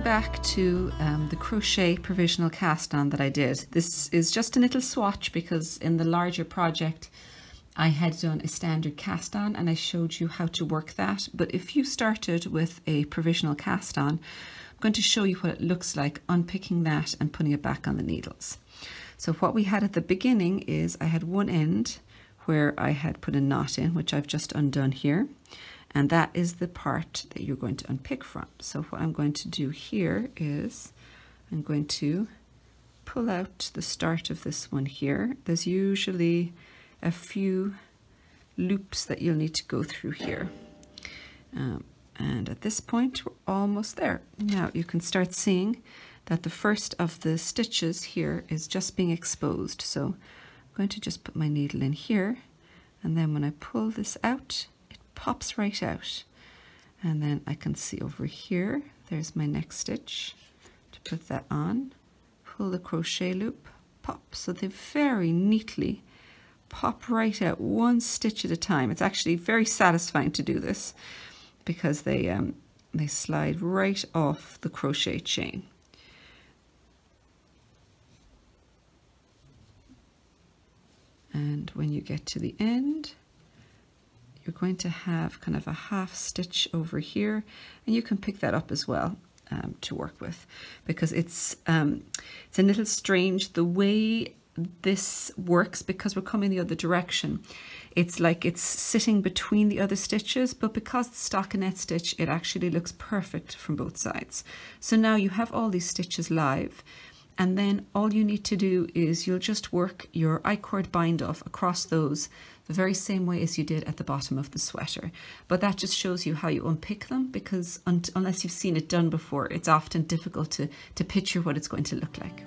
going back to the crochet provisional cast on that I did. This is just a little swatch because in the larger project I had done a standard cast on and I showed you how to work that. But if you started with a provisional cast on, I'm going to show you what it looks like unpicking that and putting it back on the needles. So what we had at the beginning is I had one end where I had put a knot in, which I've just undone here. And that is the part that you're going to unpick from. So what I'm going to do here is I'm going to pull out the start of this one here. There's usually a few loops that you'll need to go through here. And at this point, we're almost there. Now you can start seeing that the first of the stitches here is just being exposed. So I'm going to just put my needle in here. And then when I pull this out, pops right out, and then I can see over here there's my next stitch to put that on, pull the crochet loop, pop, so they very neatly pop right out one stitch at a time. It's actually very satisfying to do this because they slide right off the crochet chain. And when you get to the end, you're going to have kind of a half stitch over here, and you can pick that up as well to work with, because it's a little strange the way this works because we're coming the other direction. It's like it's sitting between the other stitches, but because it's stockinette stitch, it actually looks perfect from both sides. So now you have all these stitches live, and then all you need to do is you'll just work your I-cord bind off across those the very same way as you did at the bottom of the sweater. But that just shows you how you unpick them, because unless you've seen it done before, it's often difficult to picture what it's going to look like.